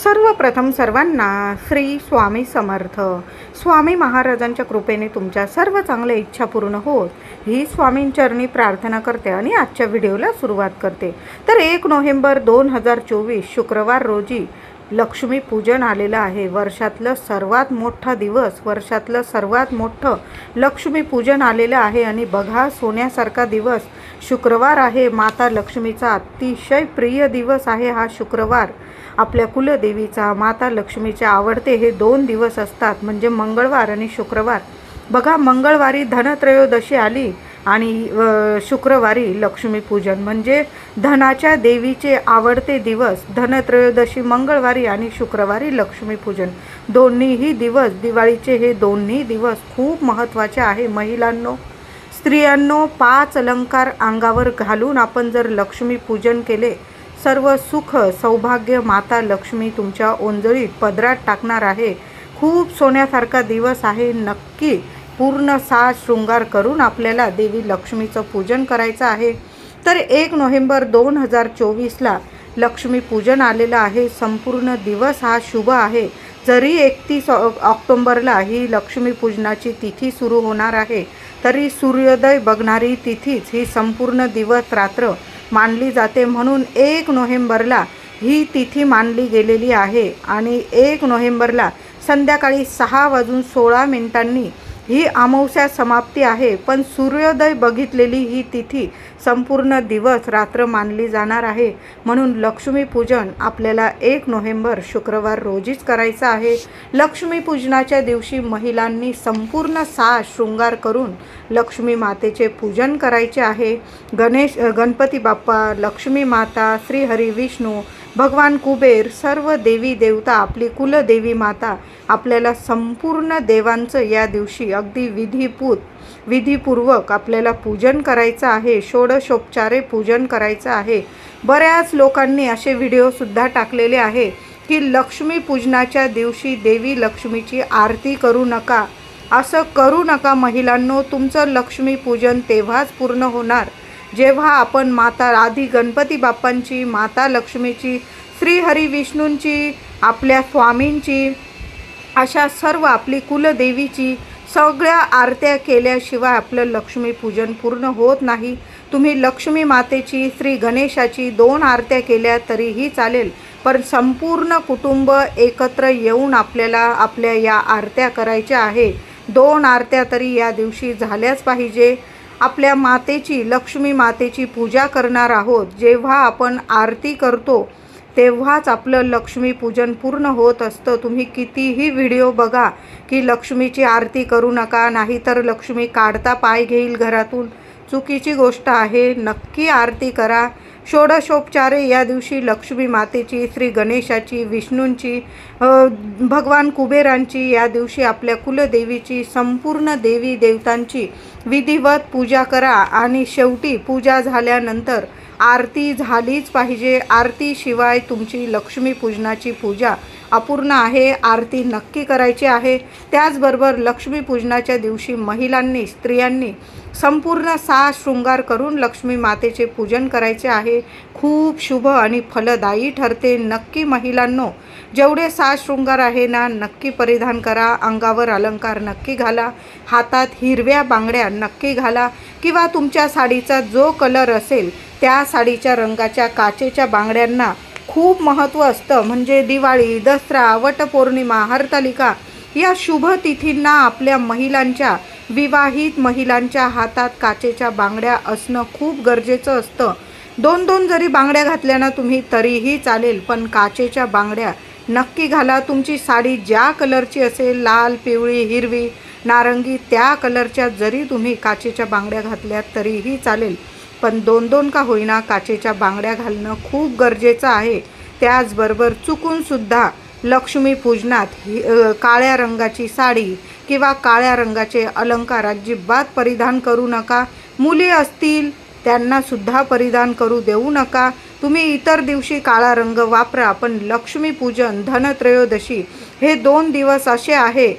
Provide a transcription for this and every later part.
सर्वप्रथम सर्वांना श्री स्वामी समर्थ. स्वामी महाराजांच्या कृपेने तुमच्या सर्व चांगल्या इच्छा पूर्ण होत ही स्वामींचरणी प्रार्थना करते आणि आजच्या व्हिडिओला सुरुवात करते. तर 1 नोव्हेंबर 2024 शुक्रवार रोजी लक्ष्मी पूजन आलेलं आहे. वर्षातलं सर्वात मोठा दिवस, वर्षातलं सर्वात मोठं लक्ष्मी पूजन आलेलं आहे. आणि बघा, सोन्यासारखा दिवस शुक्रवार आहे. माता लक्ष्मीचा अतिशय प्रिय दिवस आहे हा शुक्रवार. आपल्या कुलदेवीचा, माता लक्ष्मीचे आवडते हे 2 दिवस असतात, म्हणजे मंगळवार आणि शुक्रवार. बघा, मंगळवारी धनत्रयोदशी आली आणि शुक्रवारी लक्ष्मीपूजन, म्हणजे धनाच्या देवीचे आवडते दिवस. धनत्रयोदशी मंगळवारी आणि शुक्रवारी लक्ष्मीपूजन. दोन्हीही दिवस, दिवाळीचे हे दोन्ही दिवस खूप महत्त्वाचे आहे. महिलांनो, स्त्रियांनो, 5 अलंकार अंगावर घालून आपण जर लक्ष्मीपूजन केले, सर्व सुख सौभाग्य माता लक्ष्मी तुमच्या ओंजळीत पदरात टाकणार आहे. खूप सोन्यासारखा दिवस आहे. नक्की पूर्ण साज शृंगार करून आपल्याला देवी लक्ष्मीचं पूजन करायचं आहे. तर 1 नोव्हेंबर 2024ला लक्ष्मी पूजन आलेलं आहे. संपूर्ण दिवस हा शुभ आहे. जरी 31 ऑक्टोंबरला ही लक्ष्मी पूजनाची तिथी सुरू होणार आहे, तरी सूर्योदय बघणारी तिथीच ही संपूर्ण दिवस रात्र मानली जाते. म्हणून 1 नोव्हेंबरला ही तिथी मानली गेलेली आहे. आणि 1 नोव्हेंबरला संध्याकाळी 6:16 ही अमावस्या समाप्ती आहे. पण सूर्योदय बघितलेली ही तिथी संपूर्ण दिवस रात्र मानली जाणार आहे. म्हणून लक्ष्मीपूजन आपल्याला 1 नोव्हेंबर शुक्रवार रोजीच करायचं आहे. लक्ष्मीपूजनाच्या दिवशी महिलांनी संपूर्ण साज शृंगार करून लक्ष्मी मातेचे पूजन करायचे आहे. गणपती बाप्पा, लक्ष्मी माता, श्री हरी विष्णू, भगवान कुबेर, सर्व देवी देवता, आपली कुलदेवी माता, आपल्याला संपूर्ण देवांचं या दिवशी अगदी विधीपूर्वक आपल्याला पूजन करायचं आहे. षोडशोपचारे पूजन करायचं आहे. बऱ्याच लोकांनी असे व्हिडिओसुद्धा टाकलेले आहे की लक्ष्मी पूजनाच्या दिवशी देवी लक्ष्मीची आरती करू नका. असं करू नका महिलांनो. तुमचं लक्ष्मी पूजन तेव्हाच पूर्ण होणार जेव्हा आपण माता आधी गणपती बाप्पांची, माता लक्ष्मीची, श्री हरी विष्णूंची, आपल्या स्वामींची, अशा सर्व आपली कुलदेवीची सगळ्या आरत्या केल्याशिवाय आपलं लक्ष्मीपूजन पूर्ण होत नाही. तुम्ही लक्ष्मी मातेची, श्री गणेशाची 2 आरत्या केल्या तरीही चालेल, पण संपूर्ण कुटुंब एकत्र येऊन आपल्याला आपल्या या आरत्या करायच्या आहे. 2 आरत्या तरी या दिवशी झाल्याच पाहिजे. आपल्या मातेची, लक्ष्मी मातेची पूजा करणार आहोत. जेव्हा आपण आरती करतो तेव्हाच आपलं लक्ष्मीपूजन पूर्ण होत असतं. तुम्ही कितीही व्हिडिओ बघा की लक्ष्मीची आरती करू नका, नाहीतर लक्ष्मी काढता पाय घेईल घरातून. चुकीची गोष्ट आहे. नक्की आरती करा. षोडशोपचारे या दिवशी लक्ष्मी मातेची, श्री गणेशाची, विष्णूंची, भगवान कुबेरांची, या दिवशी आपल्या कुलदेवीची, संपूर्ण देवी देवतांची विधिवत पूजा करा. आणि शेवटी पूजा झाल्यानंतर आरती झालीच पाहिजे. आरतीशिवाय तुमची लक्ष्मीपूजनाची पूजा अपूर्ण आहे. आरती नक्की करायची आहे. त्याचबरोबर लक्ष्मीपूजनाच्या दिवशी महिलांनी, स्त्रियांनी संपूर्ण साज शृंगार करून लक्ष्मी मातेचे पूजन करायचे आहे. खूप शुभ आणि फलदायी ठरते. नक्की महिलांनो, जेवढे साज शृंगार आहे ना, नक्की परिधान करा. अंगावर अलंकार नक्की घाला. हातात हिरव्या बांगड्या नक्की घाला, किंवा तुमच्या साडीचा जो कलर असेल त्या साडीच्या रंगाच्या काचेच्या बांगड्यांना खूप महत्त्व असतं. म्हणजे दिवाळी, दसरा, वटपौर्णिमा, हरतालिका या शुभ तिथींना आपल्या महिलांच्या, विवाहित महिलांच्या हातात काचेच्या बांगड्या असणं खूप गरजेचं असतं. 2-2 जरी बांगड्या घातल्या ना तुम्ही तरीही चालेल, पण काचेच्या बांगड्या नक्की घाला. तुमची साडी ज्या कलरची असेल, लाल, पिवळी, हिरवी, नारंगी, त्या कलरच्या जरी तुम्ही काचेच्या बांगड्या घातल्या तरीही चालेल, पण 2-2 का होईना काचेच्या बांगड्या घालणं खूप गरजेचं आहे. त्याचबरोबर चुकूनसुद्धा लक्ष्मीपूजनात काळ्या रंगाची साडी किंवा काळ्या रंगाचे अलंकार अजिबात परिधान करू नका. मुली असतील त्यांनासुद्धा परिधान करू देऊ नका. तुम्ही इतर दिवशी काळा रंग वापरा, पण लक्ष्मीपूजन, धनत्रयोदशी हे 2 दिवस असे आहे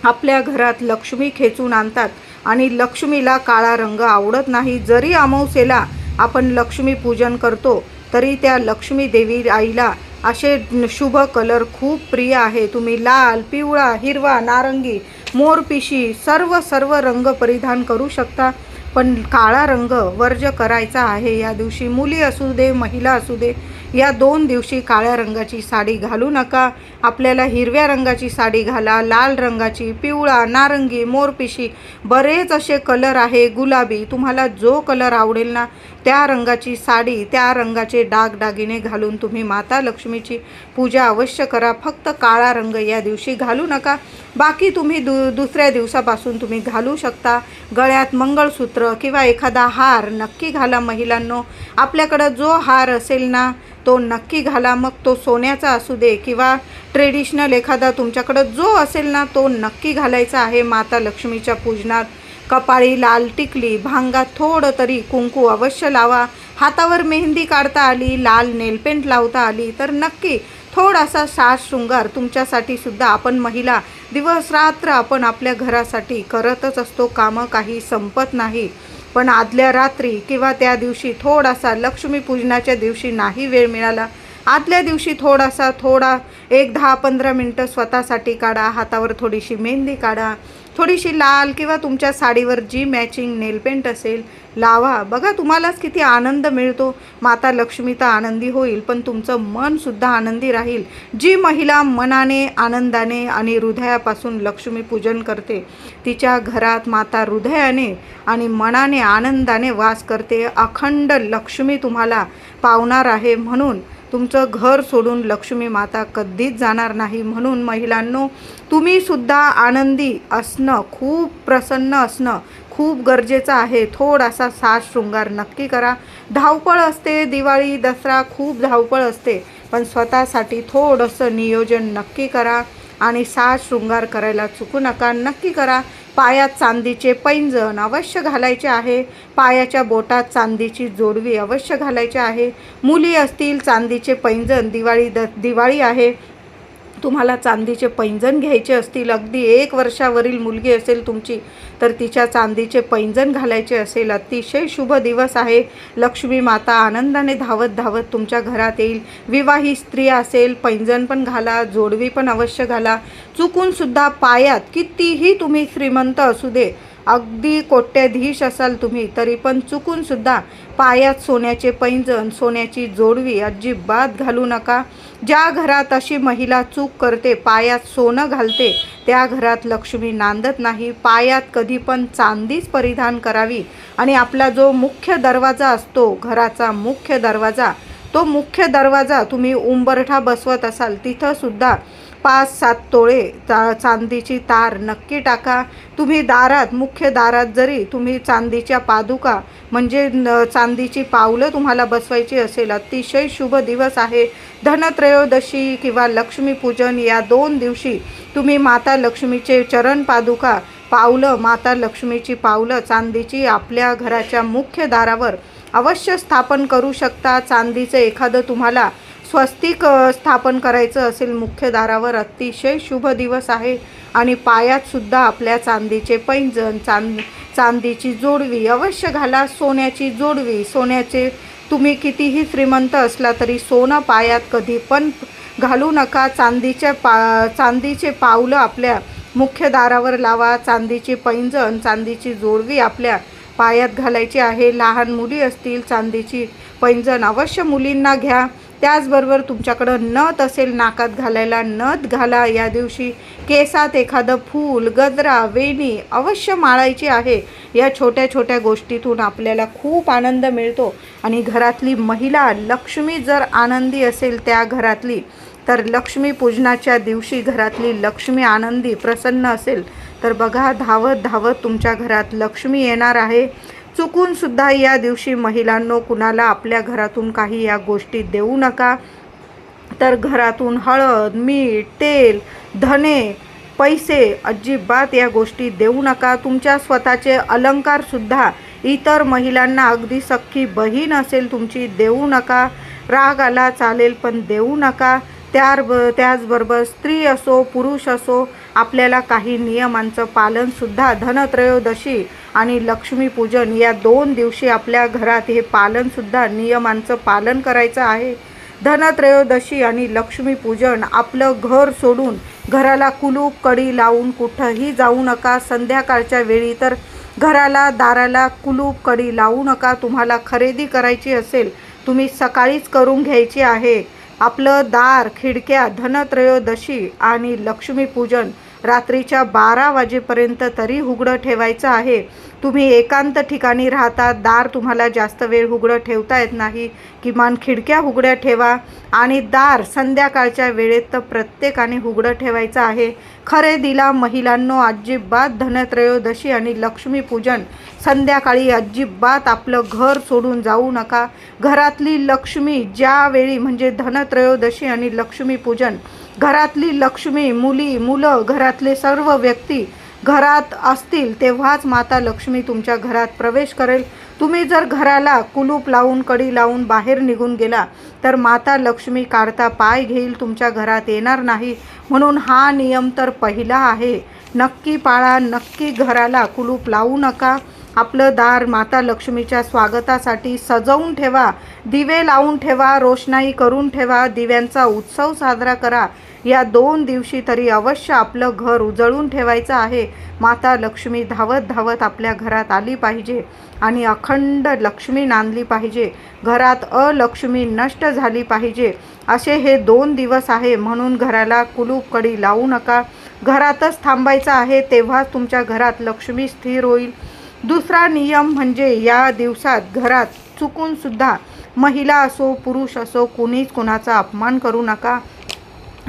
आपल्या घरात लक्ष्मी खेचून आणतात आणि लक्ष्मीला काळा रंग आवडत नाही. जरी अमावस्येला आपण लक्ष्मीपूजन करतो तरी त्या लक्ष्मी देवी आईला असे शुभ कलर खूप प्रिय आहे। तुम्ही लाल, पिवळा, हिरवा, नारंगी, मोरपिशी सर्व रंग परिधान करू शकता, पण काळा रंग वर्ज्य करायचा आहे या दिवशी। मुली असू दे, महिला असू दे, या 2 दिवशी काळ्या रंगाची साडी घालू नका। आपल्याला हिरव्या रंगाची साडी घाला, लाल रंगाची, पिवळा, नारंगी, मोरपिशी बरेच असे कलर आहे, गुलाबी, तुम्हाला जो कलर आवडेल ना त्या रंगाची साडी, त्या रंगाचे दागिने घालून तुम्ही माता लक्ष्मीची पूजा अवश्य करा। फक्त काळा रंग या दिवशी घालू नका, बाकी तुम्ही दुसऱ्या दिवसापासून तुम्ही घालू शकता। गळ्यात मंगळसूत्र किंवा एखादा हार नक्की घाला महिलांनो। आपल्याकडं जो हार असेल ना तो नक्की घाला, मग तो सोन्याचा असू दे किंवा ट्रेडिशनल एखादा तुमच्याकडं जो असेल ना तो नक्की घालायचा आहे माता लक्ष्मीच्या पूजनात। कपाळी लाल टिकली, भांगात थोडं तरी कुंकू अवश्य लावा। हातावर मेहंदी काढता आली, लाल नेलपेंट लावता आली तर नक्की थोडासा साज शृंगार तुमच्यासाठी सुद्धा। आपण महिला दिवस रात्र आपण आपल्या घरासाठी करतच असतो कामं, काही संपत नाही, पण आदल्या रात्री किंवा त्या दिवशी थोडासा लक्ष्मीपूजनाच्या दिवशी नाही वेळ मिळाला, आदल्या दिवशी थोडा एक 10-15 मिनटं स्वतःसाठी काढा। हातावर थोडीशी मेहंदी काढा, थोडीशी लाल किंवा तुमच्या साडीवर जी मॅचिंग नेलपेंट असेल लावा। बघा तुम्हालाच किती आनंद मिळतो। माता लक्ष्मी तर आनंदी होईल, पण तुमचं मनसुद्धा आनंदी राहील। जी महिला मनाने, आनंदाने आणि हृदयापासून लक्ष्मीपूजन करते, तिच्या घरात माता हृदयाने आणि मनाने, आनंदाने वास करते। अखंड लक्ष्मी तुम्हाला पावणार आहे, म्हणून तुमचं घर सोडून लक्ष्मी माता कधीच जाणार नाही। म्हणून महिलांनो, तुम्ही सुद्धा आनंदी असणं, खूप प्रसन्न असणं खूप गरजेचं आहे। थोडासा साज शृंगार नक्की करा। धावपळ असते, दिवाळी, दसरा खूप धावपळ असते, पण स्वतःसाठी थोडंसं नियोजन नक्की करा आणि साज शृंगार करायला चुकू नका, नक्की करा। पायात चांदीचे पैंजण अवश्य घालायचे आहे, पायाच्या बोटात चांदीची जोडवी अवश्य घालायची आहे। मुली असतील चांदीचे पैंजण, दिवाळी आहे, तुम्हाला चांदीचे पैंजण घ्यायचे असतील, अगदी 1 वर्षावरील मुलगी असेल तुमची तर तिच्या चांदीचे पैंजण घालायचे असेल, अतिशय शुभ दिवस आहे। लक्ष्मी माता आनंदाने धावत तुमच्या घरात येईल। विवाहित स्त्री असेल पैंजण पण घाला, जोडवी पण अवश्य घाला। चुकून सुद्धा पायात कितीही तुम्ही श्रीमंत असू दे, अगदी कोट्याधीश असाल तुम्ही, तरी पण चुकून सुद्धा पायात सोन्याचे पैंजण, सोन्याची जोडवी अजिबात घालू नका। ज्या घरात अशी महिला चूक करते, पायात सोनं घालते, त्या घरात लक्ष्मी नांदत नाही। पायात कधी पण चांदीच परिधान करावी आणि आपला जो मुख्य दरवाजा असतो, घराचा मुख्य दरवाजा, तो मुख्य दरवाजा तुम्ही उंबरठा बसवत असाल तिथं सुद्धा 5-7 तोळे चांदीची तार नक्की टाका। तुम्ही दारात, मुख्य दारात जरी तुम्ही चांदीच्या पादुका म्हणजे चांदीची पावलं तुम्हाला बसवायची असेल, अतिशय शुभ दिवस आहे। धनत्रयोदशी किंवा लक्ष्मीपूजन या 2 दिवशी तुम्ही माता लक्ष्मीचे चरण पादुका, पावलं, माता लक्ष्मीची पावलं चांदीची आपल्या घराच्या मुख्य दारावर अवश्य स्थापन करू शकता। चांदीचं एखादं तुम्हाला स्वस्तिक स्थापन करायचं असेल मुख्य दारावर, अतिशय शुभ दिवस आहे। आणि पायात सुद्धा आपल्या चांदीचे पैंजण, चांदीची जोडवी अवश्य घाला। सोन्याची जोडवी, सोन्याचे तुम्ही कितीही श्रीमंत असला तरी सोनं पायात कधी पण घालू नका। चांदीचे पावलं आपल्या मुख्य दारावर लावा। चांदीची पैंजण, चांदीची जोडवी आपल्या पायात घालायची आहे। लहान मुली असतील चांदीची पैंजण अवश्य मुलींना घ्या। त्याचबरोबर तुमच्याकडं नथ असेल नाकात घालायला, नथ घाला या दिवशी। केसात एखादं फूल, गजरा, वेणी अवश्य माळायची आहे। या छोट्या छोट्या गोष्टीतून आपल्याला खूप आनंद मिळतो आणि घरातली महिला लक्ष्मी जर आनंदी असेल त्या घरातली, तर लक्ष्मी पूजनाच्या दिवशी घरातली लक्ष्मी आनंदी, प्रसन्न असेल तर बघा धावत तुमच्या घरात लक्ष्मी येणार आहे। चुकून सुद्धा या दिवशी महिलांनो कुणाला आपल्या घरातून काही या गोष्टी देऊ नका। तर घरातून हळद, मीठ, तेल, धने, पैसे अजिबात या गोष्टी देऊ नका। तुमच्या स्वतःचे अलंकारसुद्धा इतर महिलांना, अगदी सख्खी बहीण असेल तुमची, देऊ नका। राग आला चालेल पण देऊ नका। त्याचबरोबर स्त्री असो पुरुष असो, आपल्याला काही नियमांचं पालनसुद्धा धनत्रयोदशी आणि लक्ष्मीपूजन या 2 दिवशी आपल्या घरात हे पालनसुद्धा, नियमांचं पालन करायचं आहे। धनत्रयोदशी आणि लक्ष्मीपूजन आपलं घर सोडून घराला कुलूप कडी लावून कुठंही जाऊ नका. संध्याकाळच्या वेळी तर घराला दाराला कुलूप कडी लावू नका. तुम्हाला खरेदी करायची असेल तुम्ही सकाळीच करून घ्यायची आहे. आपलं दार खिडक्या धनत्रयोदशी आणि लक्ष्मीपूजन रात्रीच्या 12 वाजेपर्यंत तरी उघडं ठेवायचं आहे. तुम्ही एकांत ठिकाणी राहता, दार तुम्हाला जास्त वेळ उघडं ठेवता येत नाही, किमान खिडक्या उघड्या ठेवा आणि दार संध्याकाळच्या वेळेत तर प्रत्येकाने उघडं ठेवायचं आहे. खरेदीला महिलांनो अजिबात धनत्रयोदशी आणि लक्ष्मीपूजन संध्याकाळी अजिबात आपलं घर सोडून जाऊ नका. घरातली लक्ष्मी ज्यावेळी म्हणजे धनत्रयोदशी आणि लक्ष्मीपूजन घरातली लक्ष्मी मुलं घरातले सर्व व्यक्ती घरात असतील तेव्हाच माता लक्ष्मी तुमच्या घरात प्रवेश करेल. तुम्ही जर घराला कुलूप लावून कडी लावून बाहेर निघून गेला तर माता लक्ष्मी काढता पाय घेईल, तुमच्या घरात येणार नाही. म्हणून हा नियम तर पहिला आहे, नक्की पाळा. नक्की घराला कुलूप लावू नका. आपलं दार माता लक्ष्मीच्या स्वागतासाठी सजवून ठेवा, दिवे लावून ठेवा, रोषणाई करून ठेवा, दिव्यांचा उत्सव साजरा करा. या 2 दिवशी तरी अवश्य आपलं घर उजळून ठेवायचं आहे. माता लक्ष्मी धावत धावत आपल्या घरात आली पाहिजे आणि अखंड लक्ष्मी नांदली पाहिजे. घरात अलक्ष्मी नष्ट झाली पाहिजे. असे हे 2 दिवस आहे. म्हणून घराला कुलूप कडी लावू नका. घरातच थांबायचं आहे, तेव्हाच तुमच्या घरात लक्ष्मी स्थिर होईल. दुसरा नियम म्हणजे या दिवसात घरात चुकून सुद्धा महिला असो पुरुष असो कुणीच कुणाचा अपमान करू नका.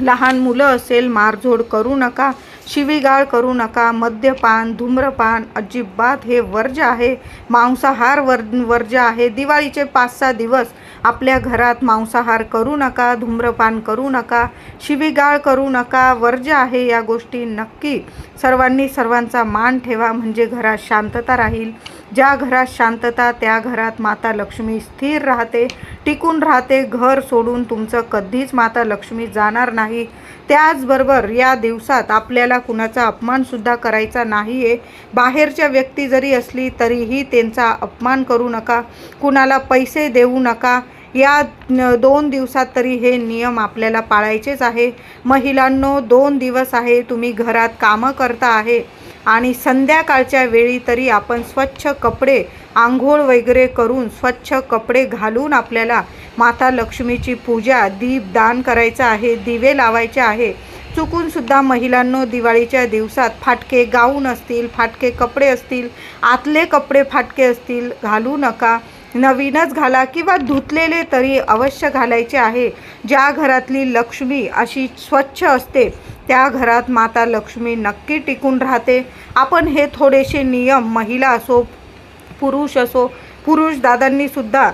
लहान मुलं असेल मारझोड करू नका, शिवीगाळ करू नका. मद्यपान धूम्रपान अजिबात हे वर्ज्य आहे. मांसाहार वर्ज्य आहे. दिवाळीचे 5-6 दिवस आपल्या घरात मांसाहार करू नका, धूम्रपान करू नका, शिवीगाळ करू नका. वर्ज्य आहे या गोष्टी. नक्की सर्वांनी सर्वांचा मान ठेवा म्हणजे घरात शांतता राहील. ज्या घरात शांतता त्या घरात माता लक्ष्मी स्थिर राहते, टिकून राहते. घर सोडून तुमचं कधीच माता लक्ष्मी जाणार नाही. त्याचबरोबर या दिवसात आपल्याला कुणाचा अपमानसुद्धा करायचा नाही आहे. बाहेरच्या व्यक्ती जरी असली तरीही त्यांचा अपमान करू नका, कुणाला पैसे देऊ नका. या 2 दिवसात तरी हे नियम आपल्याला पाळायचेच आहे. महिलांनो 2 दिवस आहे, तुम्ही घरात कामं करता आहे आणि संध्याकाळच्या वेळी तरी आपण स्वच्छ कपडे आंघोळ वगैरे करून स्वच्छ कपडे घालून आपल्याला माता लक्ष्मीची पूजा दीपदान करायचं आहे, दिवे लावायचे आहे. चुकूनसुद्धा महिलांनो दिवाळीच्या दिवसात फाटके गाऊन असतील, फाटके कपडे असतील, आतले कपडे फाटके असतील घालू नका. नवीनच घाला किंवा धुतलेले तरी अवश्य घालायचे आहे. ज्या घरातली लक्ष्मी अशी स्वच्छ असते त्या घरात माता लक्ष्मी नक्की टिकून राहते. आपण हे थोडेसे नियम महिला असो पुरुष असो, पुरुष दादांनीसुद्धा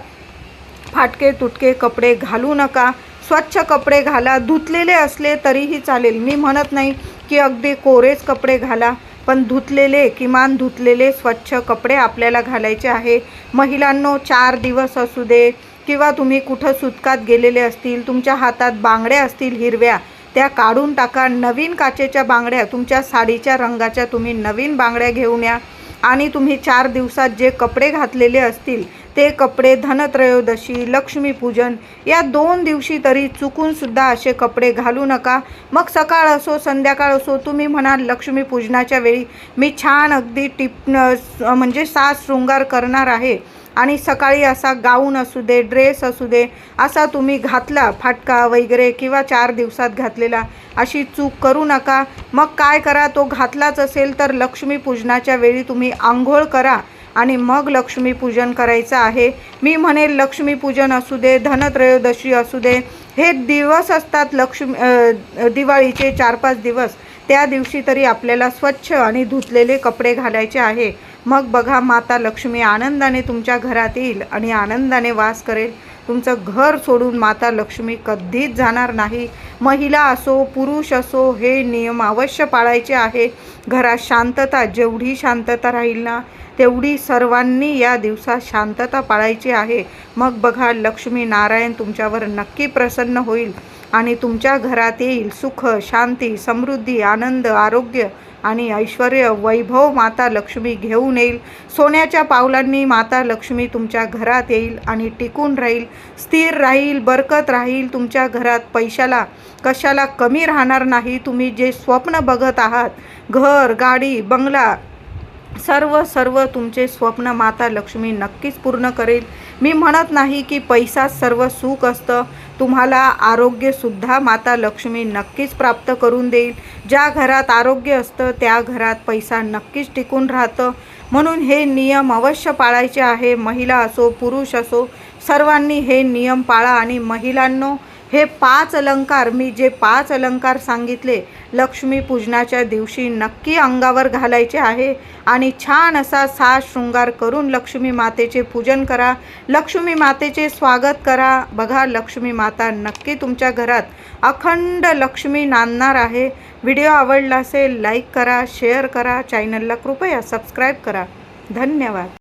फाटके तुटके कपडे घालू नका. स्वच्छ कपडे घाला. धुतलेले असले तरीही चालेल. मी म्हणत नाही की अगदी कोरेच कपडे घाला, पण धुतलेले किमान धुतलेले स्वच्छ कपडे आपल्याला घालायचे आहे. महिलांनो 4 दिवस असू दे किंवा तुम्ही कुठं सुतकात गेलेले असतील, तुमच्या हातात बांगड्या असतील हिरव्या त्या काढून टाका. नवीन काचेच्या बांगड्या तुमच्या साडीच्या रंगाच्या तुम्ही नवीन बांगड्या घेऊन या आणि तुम्ही 4 दिवसात जे कपडे घातलेले असतील ते कपडे धनत्रयोदशी लक्ष्मीपूजन या 2 दिवशी तरी चुकूनसुद्धा असे कपडे घालू नका. मग सकाळ असो संध्याकाळ असो तुम्ही म्हणाल लक्ष्मीपूजनाच्या वेळी मी छान अगदी म्हणजे साज शृंगार करणार आहे आणि सकाळी असा गाऊन असू दे ड्रेस असू दे असा तुम्ही घातला फाटका वगैरे किंवा 4 दिवसात घातलेला, अशी चूक करू नका. मग काय करा, तो घातलाच असेल तर लक्ष्मीपूजनाच्या वेळी तुम्ही आंघोळ करा आणि मग लक्ष्मीपूजन करायचं आहे. मी म्हणेल लक्ष्मीपूजन असू दे धनत्रयोदशी असू दे हे दिवस असतात दिवाळीचे 4-5 दिवस, त्या दिवशी तरी आपल्याला स्वच्छ आणि धुतलेले कपडे घालायचे आहे. मग बघा माता लक्ष्मी आनंदाने तुमच्या घरात येईल आणि आनंदाने वास करेल. तुमचं घर सोडून माता लक्ष्मी कधीच जाणार नाही. महिला असो पुरुष असो हे नियम अवश्य पाळायचे आहे. घरात शांतता, जेवढी शांतता राहील ना तेवढी सर्वांनी या दिवसात शांतता पाळायची आहे. मग बघा लक्ष्मी नारायण तुमच्यावर नक्की प्रसन्न होईल आणि तुमच्या घरात येईल सुख, शांती, समृद्धी, आनंद, आरोग्य आणि ऐश्वर्य वैभव माता लक्ष्मी घेऊन येईल. सोन्याच्या पावलांनी माता लक्ष्मी तुमच्या घरात येईल आणि टिकून राहील, स्थिर राहील, बरकत राहील. तुमच्या घरात पैशाला कशाला कमी राहणार नाही. तुम्ही जे स्वप्न बघत आहात, घर, गाडी, बंगला, सर्व तुमचे स्वप्न माता लक्ष्मी नक्कीच पूर्ण करेल. मी म्हणत नाही की पैसाच सर्व सुख असतं. तुम्हाला आरोग्यसुद्धा माता लक्ष्मी नक्कीच प्राप्त करून देईल. ज्या घरात आरोग्य असतं त्या घरात पैसा नक्कीच टिकून राहतं. म्हणून हे नियम अवश्य पाळायचे आहे. महिला असो पुरुष असो, सर्वांनी हे नियम पाळा. आणि महिलांनो, हे 5 अलंकार, मी जे 5 अलंकार सांगितले, लक्ष्मी पूजनाच्या दिवशी नक्की अंगावर घालायचे आहे आणि छान असा साज शृंगार करून लक्ष्मी मातेचे पूजन करा, लक्ष्मी मातेचे स्वागत करा. बघा, लक्ष्मी माता नक्की तुमच्या घरात अखंड लक्ष्मी नांदणार आहे. व्हिडिओ आवडला असेल लाईक करा, शेअर करा, चॅनलला कृपया सबस्क्राईब करा. धन्यवाद.